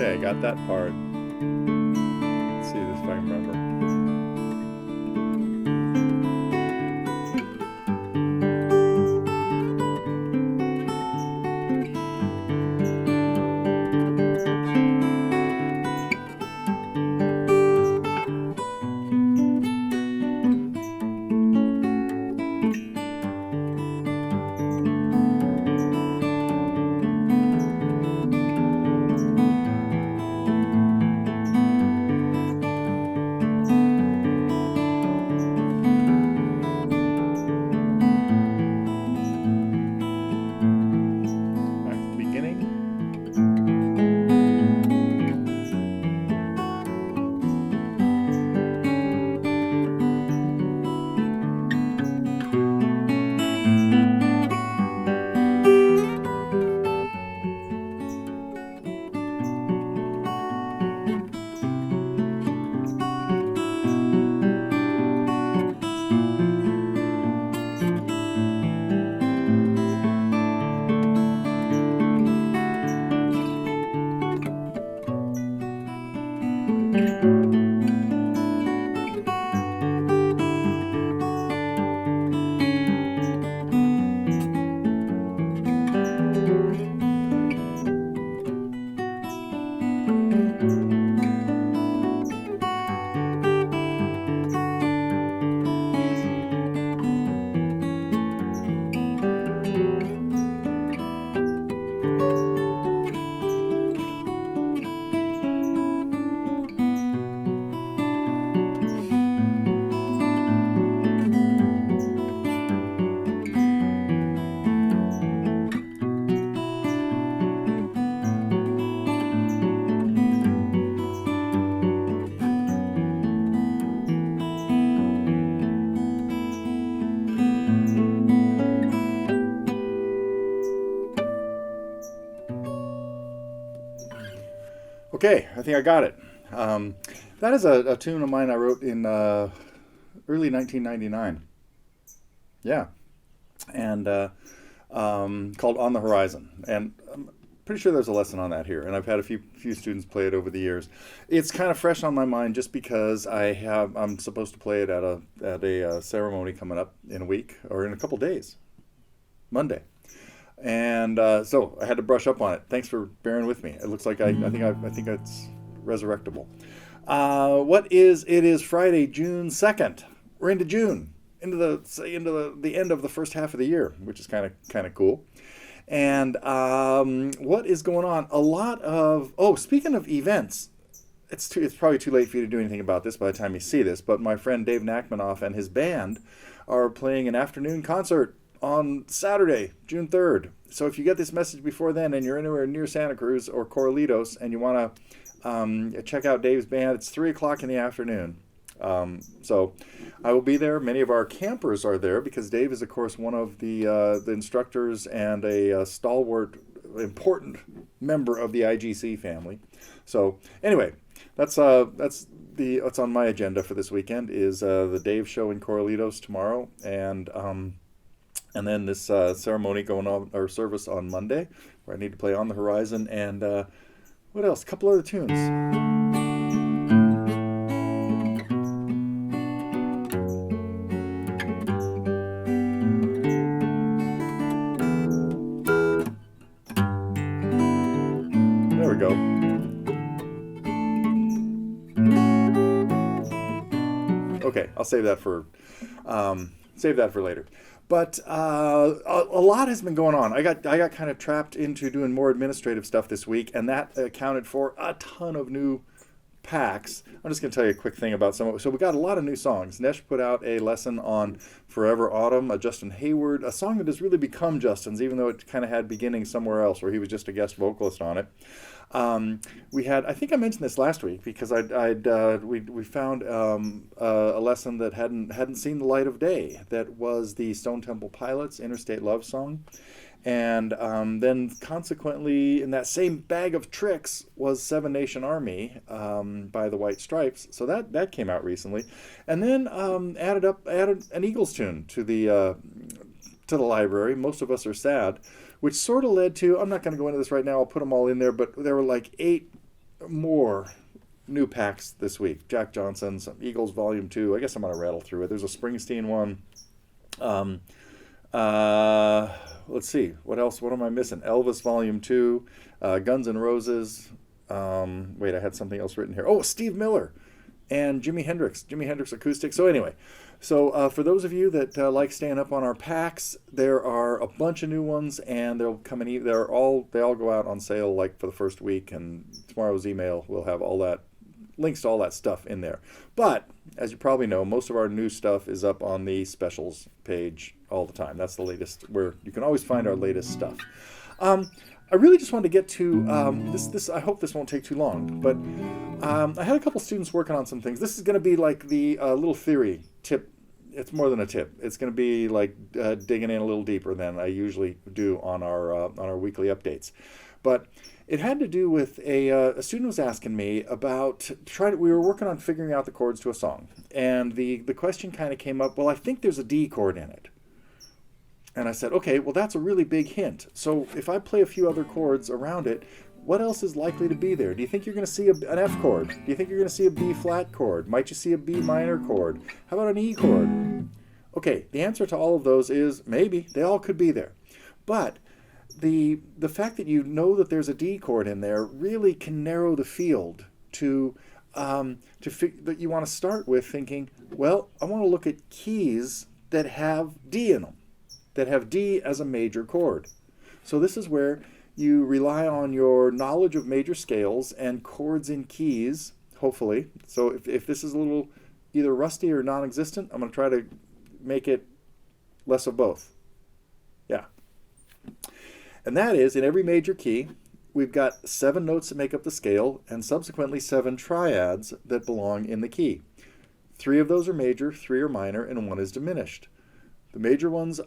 Okay, got that part. Let's see if I can remember. Back to the beginning. Okay, I think I got it. That is a tune of mine I wrote in early 1999. Yeah, and called "On the Horizon," and I'm pretty sure there's a lesson on that here. And I've had a few students play it over the years. It's kind of fresh on my mind just because I'm supposed to play it at a ceremony coming up in a week or in a couple days, Monday. And so I had to brush up on it. Thanks for bearing with me. It looks like I think it's resurrectable. It is Friday, June 2nd. We're into June, into the end of the first half of the year, which is kind of cool. And what is going on? A lot of speaking of events, it's probably too late for you to do anything about this by the time you see this. But my friend Dave Nachmanoff and his band are playing an afternoon concert on Saturday, June 3rd. So if you get this message before then and you're anywhere near Santa Cruz or Corralitos and you want to check out Dave's band, it's 3 o'clock in the afternoon. So I will be there. Many of our campers are there because Dave is, of course, one of the instructors and a stalwart, important member of the IGC family. So anyway, that's what's on my agenda for this weekend is the Dave show in Corralitos tomorrow, and then this ceremony going on, or service on Monday, where I need to play "On the Horizon," and what else? A couple other tunes. There we go. Okay, I'll save that for later. But a lot has been going on. I got kind of trapped into doing more administrative stuff this week, and that accounted for a ton of new packs. I'm just going to tell you a quick thing about some of it. So we got a lot of new songs. Nesh put out a lesson on Forever Autumn, a Justin Hayward, a song that has really become Justin's, even though it kind of had beginnings somewhere else where he was just a guest vocalist on it. We had, I think I mentioned this last week because we found a lesson that hadn't seen the light of day. That was the Stone Temple Pilots' Interstate Love Song. And then consequently, in that same bag of tricks was Seven Nation Army by the White Stripes. So that came out recently. And then added an Eagles tune to the library. Most of Us Are Sad, which sort of led to, I'm not going to go into this right now, I'll put them all in there, but there were like 8 more new packs this week. Jack Johnson, some Eagles Volume 2. I guess I'm going to rattle through it. There's a Springsteen one. Um, let's see. What else? What am I missing? Elvis Volume 2. Guns N' Roses. Wait, I had something else written here. Oh, Steve Miller and Jimi Hendrix. Jimi Hendrix Acoustic. So anyway, for those of you that like staying up on our packs, there are a bunch of new ones, and they'll come in. They all go out on sale like for the first week, and tomorrow's email will have all that links to all that stuff in there. But as you probably know, most of our new stuff is up on the specials page all the time. That's the latest, where you can always find our latest stuff. I really just wanted to get to this. I hope this won't take too long, but I had a couple students working on some things. This is going to be like the little theory tip. It's more than a tip. It's going to be like digging in a little deeper than I usually do on our weekly updates. But it had to do with a student was asking me about we were working on figuring out the chords to a song, and the question kind of came up. Well, I think there's a D chord in it. And I said, okay, well, that's a really big hint. So if I play a few other chords around it, what else is likely to be there? Do you think you're going to see an F chord? Do you think you're going to see a B flat chord? Might you see a B minor chord? How about an E chord? Okay, the answer to all of those is maybe. They all could be there. But the fact that you know that there's a D chord in there really can narrow the field that you want to start with thinking, well, I want to look at keys that have D in them, that have D as a major chord. So this is where you rely on your knowledge of major scales and chords in keys, hopefully. So if this is a little either rusty or non-existent, I'm going to try to make it less of both. Yeah. And that is, in every major key, we've got 7 notes that make up the scale, and subsequently 7 triads that belong in the key. 3 of those are major, 3 are minor, and 1 is diminished. The major ones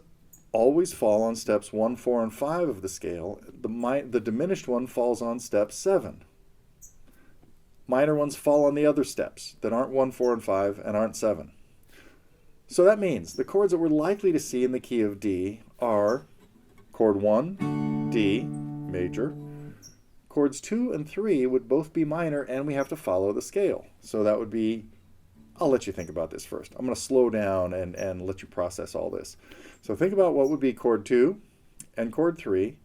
always fall on steps 1, 4, and 5 of the scale. The diminished one falls on step 7. Minor ones fall on the other steps that aren't 1, 4, and 5 and aren't 7. So that means the chords that we're likely to see in the key of D are chord 1, D, major. Chords 2 and 3 would both be minor, and we have to follow the scale. So that would be, I'll let you think about this first. I'm going to slow down and let you process all this. So think about what would be chord 2 and chord 3,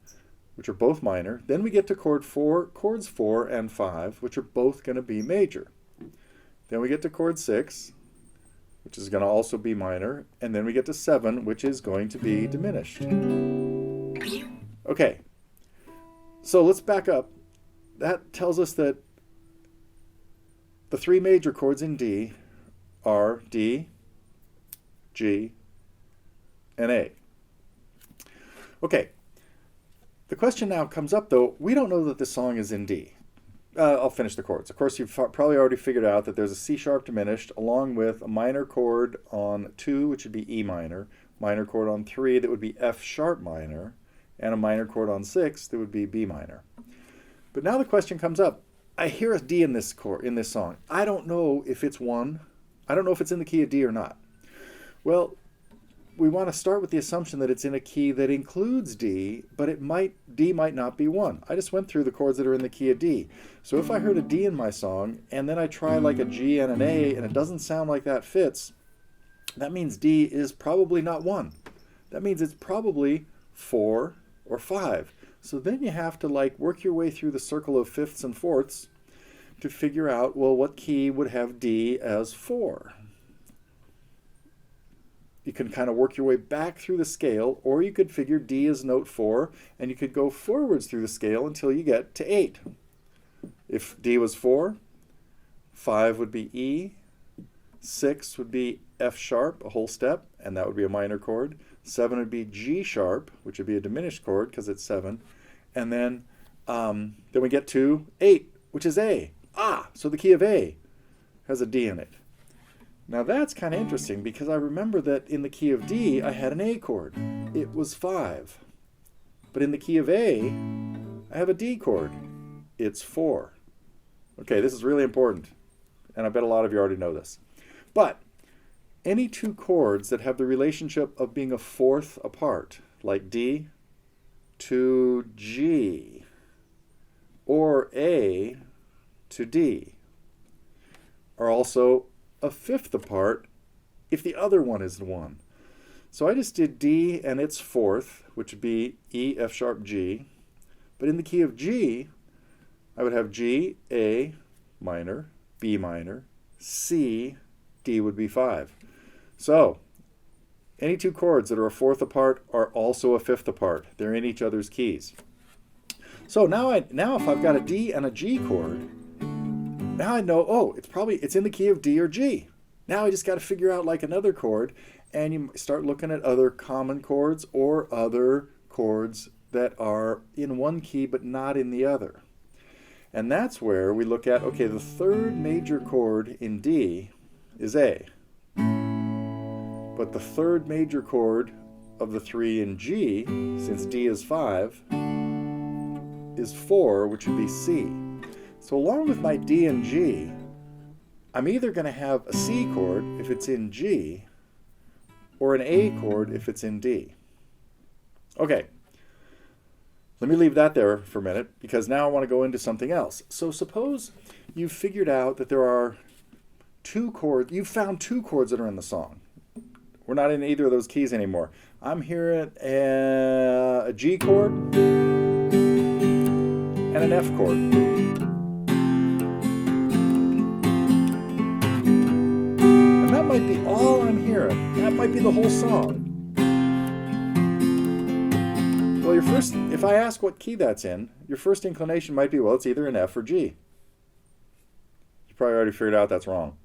which are both minor. Then we get to chords 4 and 5, which are both going to be major. Then we get to chord 6, which is going to also be minor. And then we get to 7, which is going to be diminished. Okay, so let's back up. That tells us that the 3 major chords in D are D, G, and A. Okay, the question now comes up, though, we don't know that this song is in D. I'll finish the chords. Of course, you've probably already figured out that there's a C sharp diminished along with a minor chord on 2, which would be E minor chord on 3 that would be F sharp minor, and a minor chord on 6 that would be B minor. But now the question comes up, I hear a D in this song. I don't know if it's 1. I don't know if it's in the key of D or not. Well, we want to start with the assumption that it's in a key that includes D, but D might not be 1. I just went through the chords that are in the key of D. So if I heard a D in my song, and then I try like a G and an A, and it doesn't sound like that fits, that means D is probably not 1. That means it's probably 4 or 5. So then you have to work your way through the circle of fifths and fourths to figure out, well, what key would have D as 4? You can kind of work your way back through the scale, or you could figure D is note 4, and you could go forwards through the scale until you get to 8. If D was 4, 5 would be E, 6 would be F sharp, a whole step, and that would be a minor chord. 7 would be G sharp, which would be a diminished chord because it's 7. And then we get to 8, which is A. So the key of A has a D in it. Now that's kind of interesting because I remember that in the key of D, I had an A chord. It was 5. But in the key of A, I have a D chord. It's 4. Okay, this is really important, and I bet a lot of you already know this. But any 2 chords that have the relationship of being a fourth apart, like D to G, or A to D are also a fifth apart if the other one is the 1. So I just did D and its fourth, which would be E, F sharp, G. But in the key of G, I would have G, A minor, B minor, C, D would be 5. So any two chords that are a fourth apart are also a fifth apart. They're in each other's keys. So now if I've got a D and a G chord, now I know, oh, it's in the key of D or G. Now I just got to figure out like another chord, and you start looking at other common chords or other chords that are in one key but not in the other. And that's where we look at, okay, the third major chord in D is A. But the third major chord of the 3 in G, since D is 5, is 4, which would be C. So along with my D and G, I'm either going to have a C chord if it's in G, or an A chord if it's in D. Okay, let me leave that there for a minute, because now I want to go into something else. So suppose you've figured out that there are two chords, you've found two chords that are in the song. We're not in either of those keys anymore. I'm hearing a G chord and an F chord. And that might be all I'm hearing. That might be the whole song. Well, if I ask what key that's in, your first inclination might be, well, it's either an F or G. You probably already figured out that's wrong.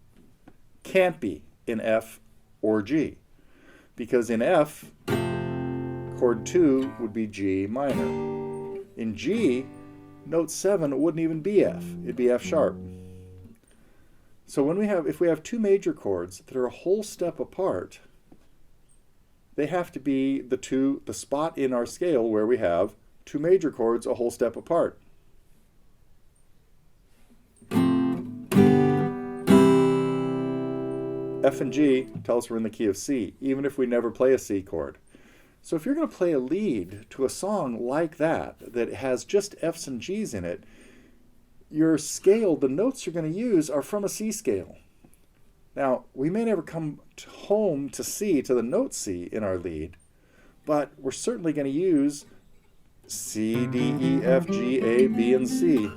Can't be in F or G. Because in F, chord 2 would be G minor. In G, note 7 wouldn't even be F. It'd be F sharp. So if we have two major chords that are a whole step apart, they have to be the spot in our scale where we have two major chords a whole step apart. F and G tell us we're in the key of C, even if we never play a C chord. So if you're going to play a lead to a song like that has just F's and G's in it, your scale, the notes you're going to use are from a C scale. Now, we may never come home to C, to the note C in our lead, but we're certainly going to use C, D, E, F, G, A, B, and C.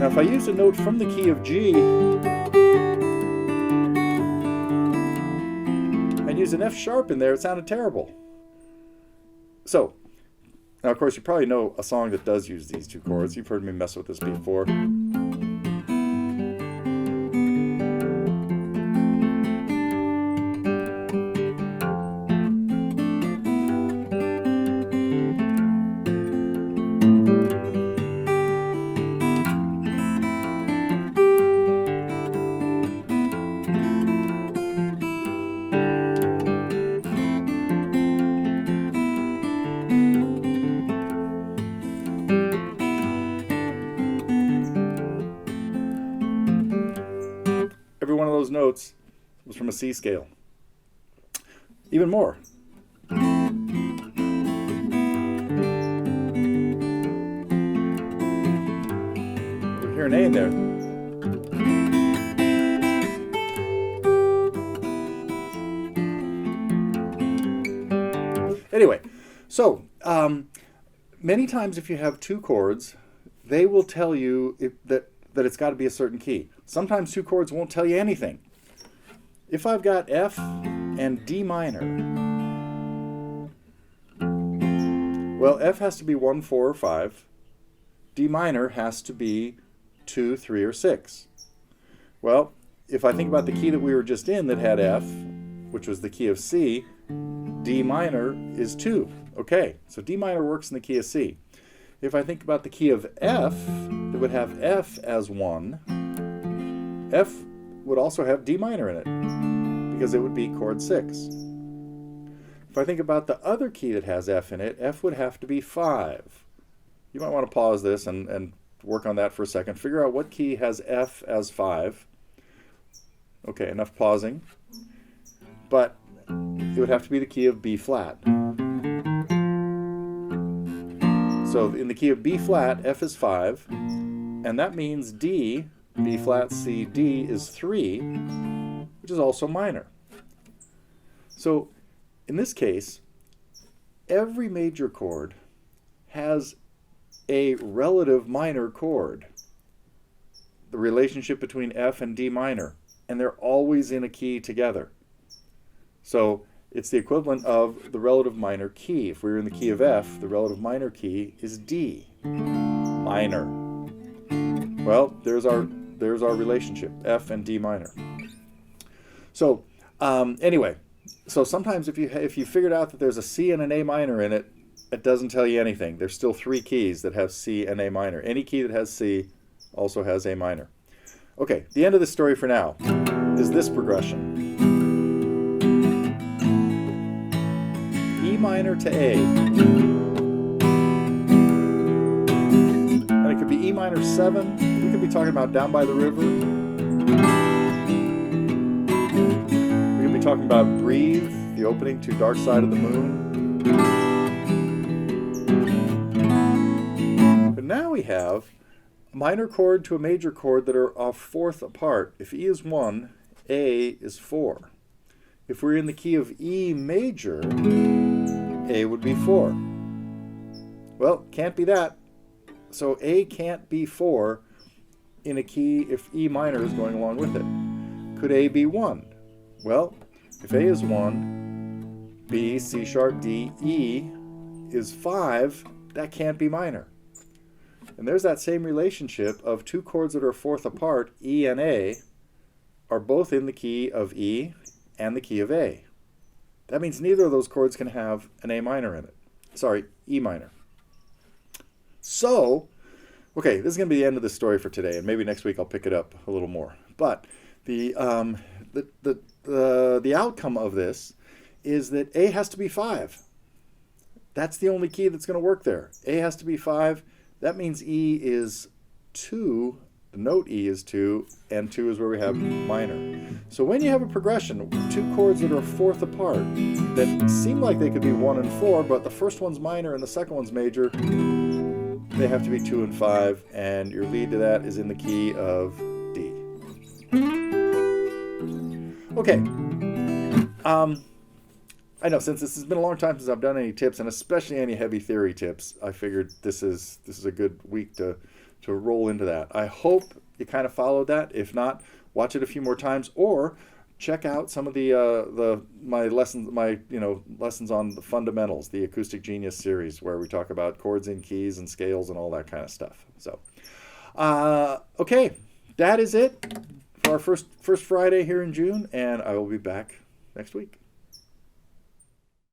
Now if I use a note from the key of G and use an F sharp in there, it sounded terrible. So, now of course you probably know a song that does use these two chords. You've heard me mess with this before. Every one of those notes was from a C scale. Even more. We hear an A in there. Anyway, so many times if you have two chords, they will tell you that it's got to be a certain key. Sometimes two chords won't tell you anything. If I've got F and D minor, well, F has to be 1, 4, or 5. D minor has to be 2, 3, or 6. Well, if I think about the key that we were just in that had F, which was the key of C, D minor is 2. Okay, so D minor works in the key of C. If I think about the key of F, that would have F as 1, F would also have D minor in it, because it would be chord 6. If I think about the other key that has F in it, F would have to be 5. You might want to pause this and work on that for a second. Figure out what key has F as 5. Okay, enough pausing. But it would have to be the key of B flat. So in the key of B flat, F is 5, and that means D, B flat, C, D is 3, which is also minor. So in this case, every major chord has a relative minor chord, the relationship between F and D minor, and they're always in a key together. So it's the equivalent of the relative minor key. If we were in the key of F, the relative minor key is D minor. Well, there's our relationship, F and D minor. So anyway, so sometimes if you figured out that there's a C and an A minor in it, it doesn't tell you anything. There's still 3 keys that have C and A minor. Any key that has C also has A minor. Okay, the end of the story for now is this progression. E minor to A. And it could be E minor 7. We could be talking about Down by the River. We could be talking about Breathe, the opening to Dark Side of the Moon. But now we have a minor chord to a major chord that are a fourth apart. If E is 1, A is 4. If we're in the key of E major, A would be 4. Well, can't be that. So A can't be 4 in a key if E minor is going along with it. Could A be 1? Well, if A is 1, B, C sharp, D, E is 5, that can't be minor. And there's that same relationship of 2 chords that are a fourth apart, E and A, are both in the key of E and the key of A. That means neither of those chords can have an A minor in it. Sorry, E minor. So, okay, this is going to be the end of the story for today, and maybe next week I'll pick it up a little more. But the outcome of this is that A has to be 5. That's the only key that's going to work there. A has to be 5. That means E is 2. The note E is 2, and 2 is where we have minor. So when you have a progression, 2 chords that are a fourth apart, that seem like they could be 1 and 4, but the first one's minor and the second one's major, they have to be 2 and 5, and your lead to that is in the key of D. Okay. I know, since this has been a long time since I've done any tips, and especially any heavy theory tips, I figured this is a good week to roll into that. I hope you kind of followed that. If not, watch it a few more times, or check out some of my lessons on the fundamentals, the Acoustic Genius series, where we talk about chords and keys and scales and all that kind of stuff. So, okay, that is it for our first Friday here in June, and I will be back next week.